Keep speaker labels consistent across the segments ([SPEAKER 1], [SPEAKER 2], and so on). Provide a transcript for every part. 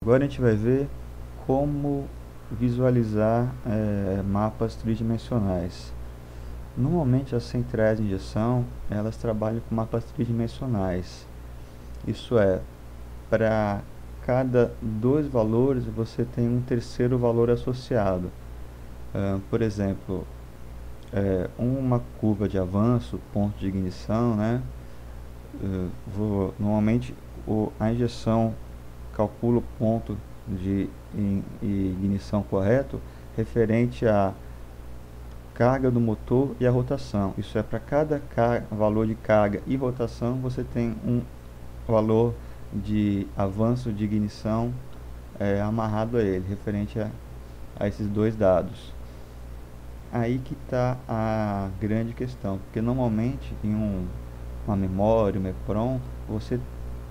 [SPEAKER 1] Agora a gente vai ver como visualizar mapas tridimensionais. Normalmente as centrais de injeção, elas trabalham com mapas tridimensionais. Isso é, para cada dois valores você tem um terceiro valor associado. Por exemplo, uma curva de avanço, ponto de ignição, né? Normalmente a injeção calcula o ponto de ignição correto referente à carga do motor e a rotação. Isso é, para cada valor de carga e rotação você tem um valor de avanço de ignição amarrado a ele, referente a esses dois dados. Aí que está a grande questão, porque normalmente em uma memória, um EPROM, você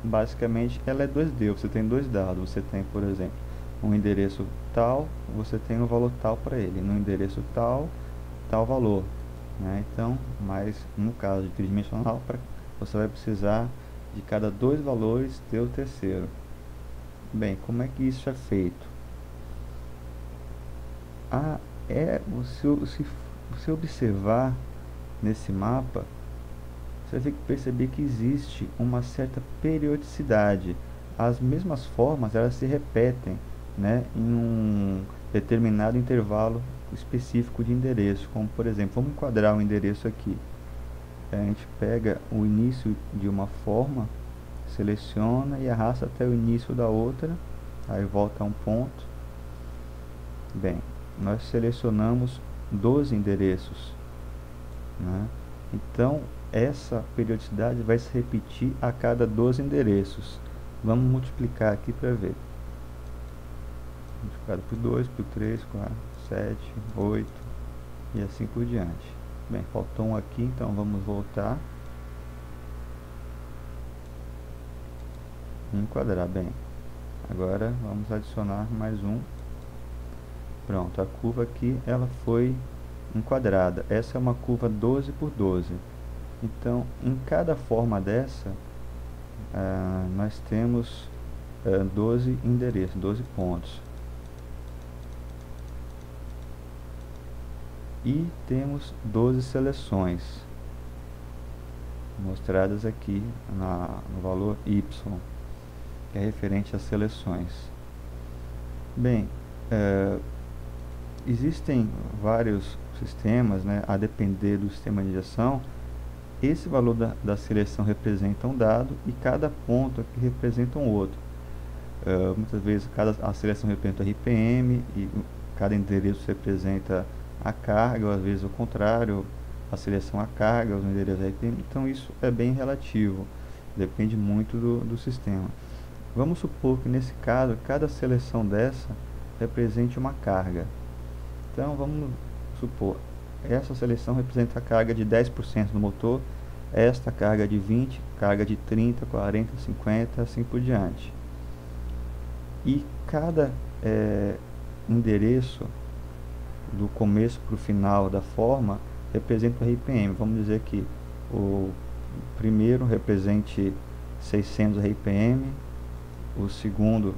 [SPEAKER 1] basicamente ela é 2D, você tem dois dados, você tem, por exemplo, um endereço tal, você tem um valor tal para ele, no endereço tal, tal valor, né? Então, mas no caso de tridimensional, você vai precisar de cada dois valores ter o terceiro. Bem, como é que isso é feito? Se você observar nesse mapa, você vai perceber que existe uma certa periodicidade. As mesmas formas, elas se repetem, né, em um determinado intervalo específico de endereço. Como, por exemplo, vamos enquadrar um endereço aqui. A gente pega o início de uma forma, seleciona e arrasta até o início da outra, aí volta a um ponto. Bem, nós selecionamos 12 endereços, né? Então, essa periodicidade vai se repetir a cada 12 endereços. Vamos multiplicar aqui para ver. Multiplicado por 2, por 3, 4, 7, 8 e assim por diante. Bem, faltou um aqui, então vamos voltar. Enquadrar. Bem, agora vamos adicionar mais um. Pronto, a curva aqui ela foi enquadrada. Essa é uma curva 12 por 12. Então, em cada forma dessa, nós temos 12 endereços, 12 pontos. E temos 12 seleções, mostradas aqui no valor Y, que é referente às seleções. Bem, existem vários sistemas, né, a depender do sistema de injeção. Esse valor da seleção representa um dado e cada ponto aqui representa um outro. Muitas vezes a seleção representa o RPM e cada endereço representa a carga, ou às vezes o contrário, a seleção a carga, os endereços RPM. Então isso é bem relativo, depende muito do sistema. Vamos supor que nesse caso cada seleção dessa represente uma carga. Então vamos supor, essa seleção representa a carga de 10% do motor, esta carga de 20%, carga de 30%, 40%, 50%, assim por diante. E cada endereço, do começo para o final da forma, representa o RPM. Vamos dizer que o primeiro represente 600 RPM, o segundo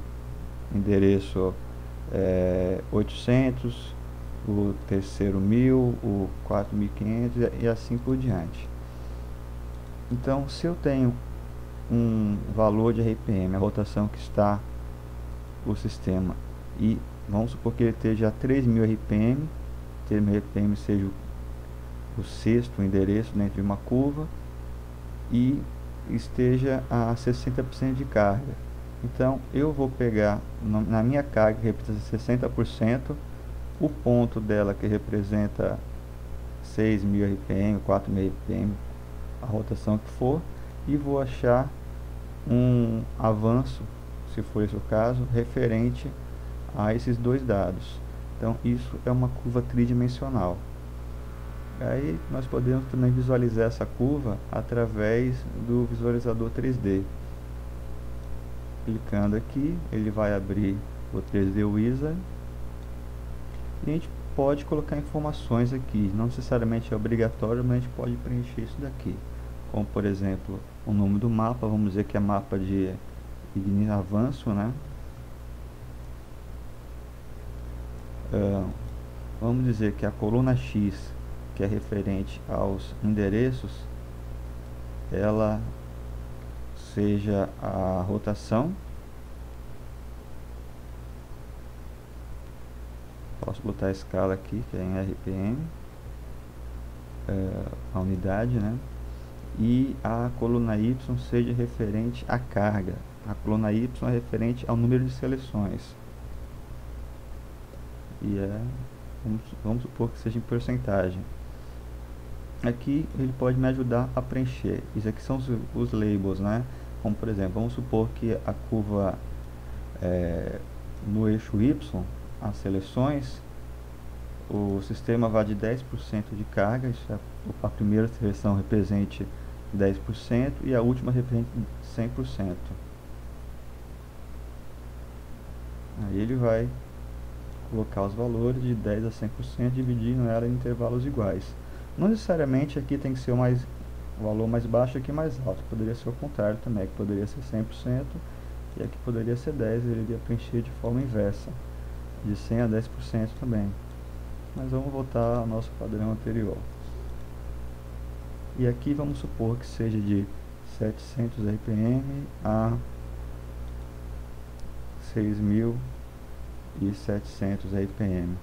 [SPEAKER 1] endereço 800, o terceiro 1000, o 4500 e assim por diante. Então, se eu tenho um valor de RPM, a rotação que está o sistema, e vamos supor que ele esteja a 3000 RPM, 3000 RPM seja o sexto endereço dentro de uma curva, e esteja a 60% de carga. Então, eu vou pegar na minha carga, que representa 60%, o ponto dela que representa 6000 RPM, 4000 RPM, a rotação que for, e vou achar um avanço, se for esse o caso, referente a esses dois dados. Então isso é uma curva tridimensional. Aí nós podemos também visualizar essa curva através do visualizador 3D. Clicando aqui, ele vai abrir o 3D Wizard e a gente pode colocar informações aqui. Não necessariamente é obrigatório, mas a gente pode preencher isso daqui, como por exemplo o nome do mapa. Vamos dizer que é mapa de avanço, né? vamos dizer que a coluna X, que é referente aos endereços, ela seja a rotação. Posso botar a escala aqui, que é em RPM, a unidade, né? E a coluna Y seja referente à carga. A coluna Y é referente ao número de seleções. E vamos supor que seja em porcentagem. Aqui ele pode me ajudar a preencher. Isso aqui são os labels, né? Como por exemplo, vamos supor que a curva no eixo Y, as seleções, o sistema vai de 10% de carga, isso é, a primeira seleção represente 10% e a última representa 100%. Aí ele vai colocar os valores de 10 a 100%, dividindo ela em intervalos iguais. Não necessariamente aqui tem que ser o valor mais baixo e aqui mais alto. Poderia ser o contrário também, que poderia ser 100% e aqui poderia ser 10%, ele iria preencher de forma inversa, de 100 a 10% também. Mas vamos voltar ao nosso padrão anterior. E aqui vamos supor que seja de 700 RPM a 6.700 RPM.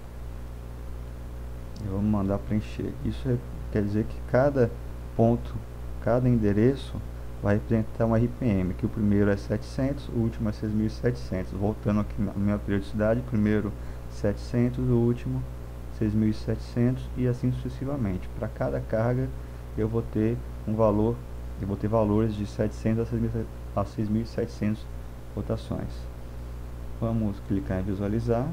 [SPEAKER 1] E vamos mandar preencher. Isso quer dizer que cada ponto, cada endereço vai representar um RPM. Que o primeiro é 700, o último é 6.700. Voltando aqui na minha periodicidade, primeiro 700, o último 6.700 e assim sucessivamente. Para cada carga eu vou ter valores de 700 a 6.700 rotações. Vamos clicar em visualizar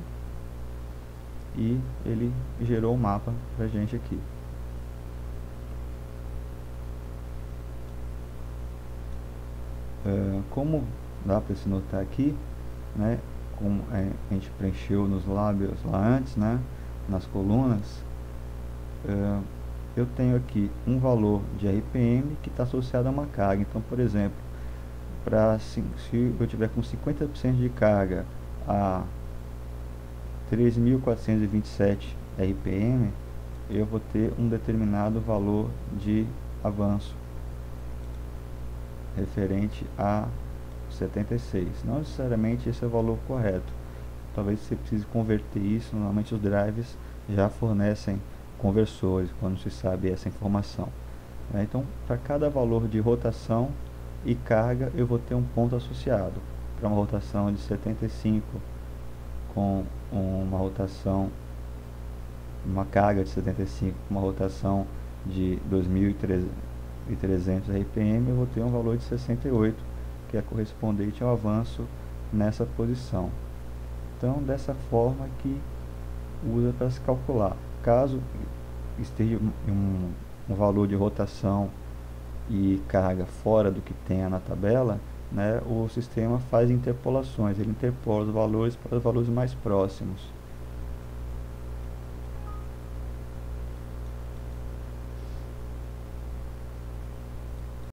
[SPEAKER 1] e ele gerou o mapa pra gente aqui. Como dá para se notar aqui, né, como a gente preencheu nos lábios lá antes, né, nas colunas, eu tenho aqui um valor de RPM que está associado a uma carga. Então, por exemplo, se eu tiver com 50% de carga a 3.427 RPM, eu vou ter um determinado valor de avanço referente a 76. Não necessariamente esse é o valor correto. Talvez você precise converter isso. Normalmente os drivers já fornecem conversores quando se sabe essa informação. Então, para cada valor de rotação e carga, eu vou ter um ponto associado. Para uma rotação de 75 com uma carga de 75 com uma rotação de 2.300 RPM, eu vou ter um valor de 68, que é correspondente ao avanço nessa posição. Então, dessa forma que usa para se calcular. Caso esteja um valor de rotação e carga fora do que tenha na tabela, né, o sistema faz interpolações, ele interpola os valores para os valores mais próximos.